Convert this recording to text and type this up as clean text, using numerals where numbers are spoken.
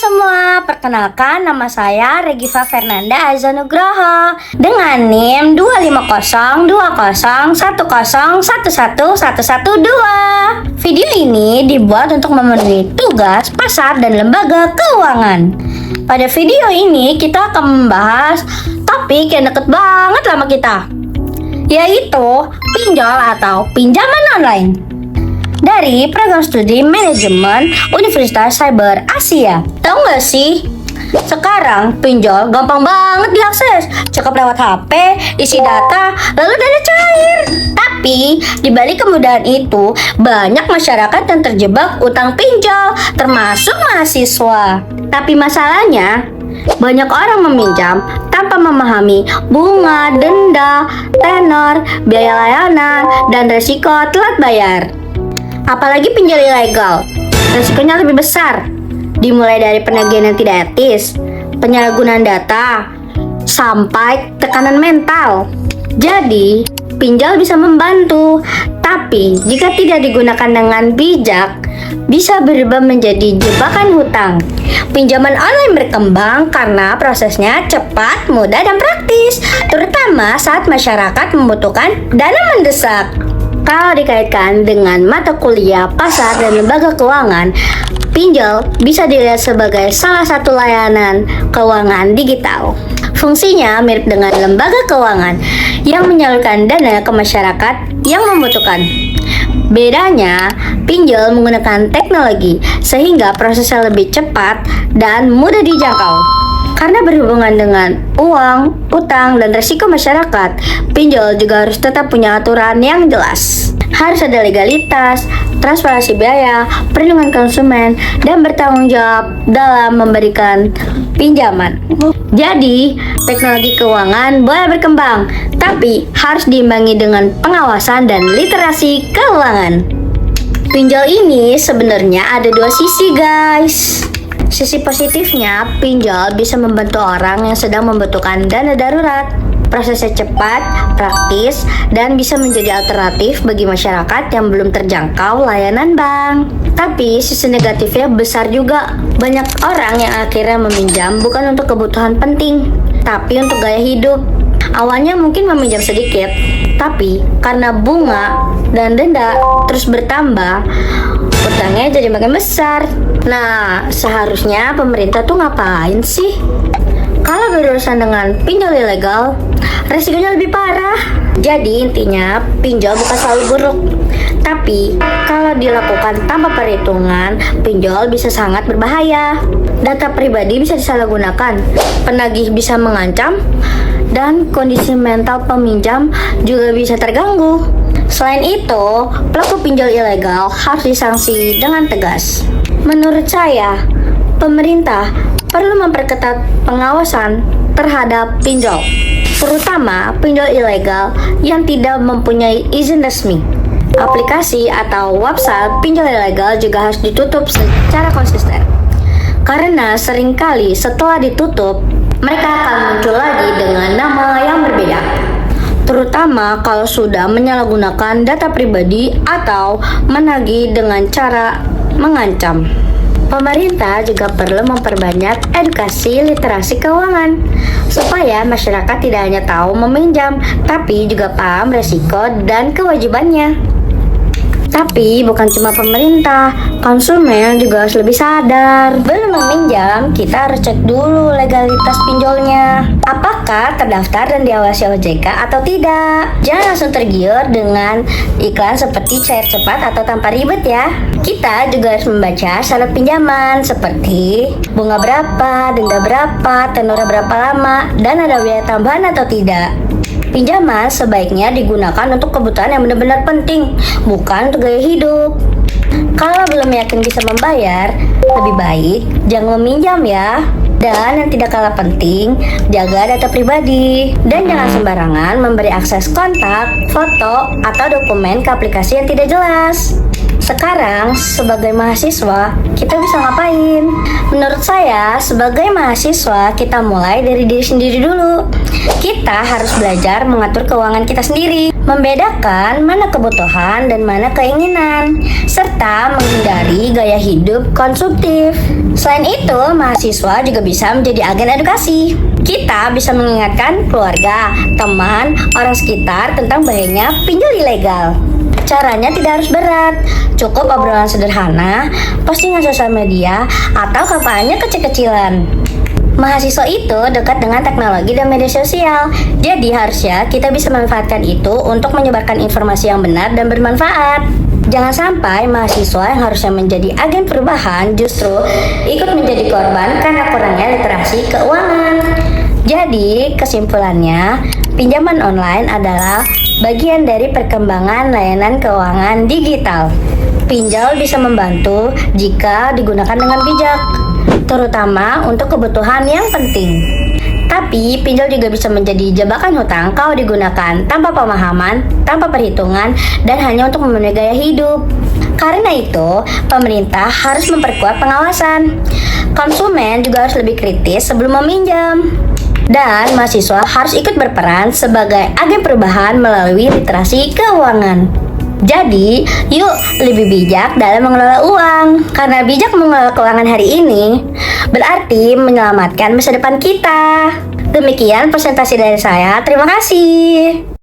semua, perkenalkan nama saya Regiva Fernanda Azanugroho dengan NIM 2502011111112. Video ini dibuat untuk memenuhi tugas pasar dan lembaga keuangan. Pada video ini kita akan membahas topik yang deket banget sama kita, yaitu pinjol atau pinjaman online dari program studi manajemen Universitas Cyber Asia. Tahu nggak sih? Sekarang pinjol gampang banget diakses. Cukup lewat HP, isi data, lalu dana cair. Tapi di balik kemudahan itu, banyak masyarakat yang terjebak utang pinjol, termasuk mahasiswa. Tapi masalahnya, banyak orang meminjam tanpa memahami bunga, denda, tenor, biaya layanan, dan resiko telat bayar. Apalagi pinjol ilegal, resikonya lebih besar. Dimulai dari penagihan yang tidak etis, penyalahgunaan data, sampai tekanan mental. Jadi, pinjol bisa membantu, tapi jika tidak digunakan dengan bijak, bisa berubah menjadi jebakan hutang. Pinjaman online berkembang karena prosesnya cepat, mudah, dan praktis, terutama saat masyarakat membutuhkan dana mendesak. Kalau dikaitkan dengan mata kuliah, pasar, dan lembaga keuangan, pinjol bisa dilihat sebagai salah satu layanan keuangan digital. Fungsinya mirip dengan lembaga keuangan yang menyalurkan dana ke masyarakat yang membutuhkan. Bedanya, pinjol menggunakan teknologi sehingga prosesnya lebih cepat dan mudah dijangkau. Karena berhubungan dengan uang, utang, dan resiko masyarakat, pinjol juga harus tetap punya aturan yang jelas. Harus ada legalitas, transparansi biaya, perlindungan konsumen, dan bertanggung jawab dalam memberikan pinjaman. Jadi, teknologi keuangan boleh berkembang, tapi harus diimbangi dengan pengawasan dan literasi keuangan. Pinjol ini sebenarnya ada dua sisi, guys. Sisi positifnya, pinjol bisa membantu orang yang sedang membutuhkan dana darurat. Prosesnya cepat, praktis, dan bisa menjadi alternatif bagi masyarakat yang belum terjangkau layanan bank. Tapi sisi negatifnya besar juga. Banyak orang yang akhirnya meminjam bukan untuk kebutuhan penting, tapi untuk gaya hidup. Awalnya mungkin meminjam sedikit, tapi karena bunga dan denda terus bertambah, utangnya jadi makin besar. Nah, seharusnya pemerintah tuh ngapain sih? Kalau berurusan dengan pinjol ilegal, resikonya lebih parah. Jadi intinya, pinjol bukan selalu buruk. Tapi, kalau dilakukan tanpa perhitungan, pinjol bisa sangat berbahaya. Data pribadi bisa disalahgunakan, penagih bisa mengancam, dan kondisi mental peminjam juga bisa terganggu. Selain itu, pelaku pinjol ilegal harus disanksi dengan tegas. Menurut saya, pemerintah perlu memperketat pengawasan terhadap pinjol, terutama pinjol ilegal yang tidak mempunyai izin resmi. Aplikasi atau website pinjol ilegal juga harus ditutup secara konsisten, karena seringkali setelah ditutup, mereka akan muncul lagi dengan nama yang berbeda, terutama kalau sudah menyalahgunakan data pribadi atau menagih dengan cara mengancam. Pemerintah juga perlu memperbanyak edukasi literasi keuangan supaya masyarakat tidak hanya tahu meminjam, tapi juga paham resiko dan kewajibannya. Tapi bukan cuma pemerintah, konsumen juga harus lebih sadar. Belum meminjam, kita harus cek dulu legalitas pinjolnya. Apakah terdaftar dan diawasi OJK atau tidak? Jangan langsung tergiur dengan iklan seperti cair cepat atau tanpa ribet ya. Kita juga harus membaca syarat pinjaman seperti bunga berapa, denda berapa, tenor berapa lama, dan ada biaya tambahan atau tidak. Pinjaman sebaiknya digunakan untuk kebutuhan yang benar-benar penting, bukan untuk gaya hidup. Kalau belum yakin bisa membayar, lebih baik jangan meminjam ya. Dan yang tidak kalah penting, jaga data pribadi. Dan jangan sembarangan memberi akses kontak, foto, atau dokumen ke aplikasi yang tidak jelas. Sekarang, sebagai mahasiswa, kita bisa ngapain? Menurut saya, sebagai mahasiswa, kita mulai dari diri sendiri dulu. Kita harus belajar mengatur keuangan kita sendiri, membedakan mana kebutuhan dan mana keinginan, serta menghindari gaya hidup konsumtif. Selain itu, mahasiswa juga bisa menjadi agen edukasi. Kita bisa mengingatkan keluarga, teman, orang sekitar tentang bahayanya pinjol ilegal. Caranya tidak harus berat, cukup obrolan sederhana, postingan sosial media, atau kampanye kecil-kecilan. Mahasiswa itu dekat dengan teknologi dan media sosial, jadi harusnya kita bisa memanfaatkan itu untuk menyebarkan informasi yang benar dan bermanfaat. Jangan sampai mahasiswa yang harusnya menjadi agen perubahan justru ikut menjadi korban karena kurangnya literasi keuangan. Jadi, kesimpulannya, pinjaman online adalah bagian dari perkembangan layanan keuangan digital. Pinjol bisa membantu jika digunakan dengan bijak, terutama untuk kebutuhan yang penting. Tapi, pinjol juga bisa menjadi jebakan hutang kalau digunakan tanpa pemahaman, tanpa perhitungan, dan hanya untuk memenuhi gaya hidup. Karena itu, pemerintah harus memperkuat pengawasan. Konsumen juga harus lebih kritis sebelum meminjam. Dan mahasiswa harus ikut berperan sebagai agen perubahan melalui literasi keuangan. Jadi, yuk lebih bijak dalam mengelola uang. Karena bijak mengelola keuangan hari ini berarti menyelamatkan masa depan kita. Demikian presentasi dari saya. Terima kasih.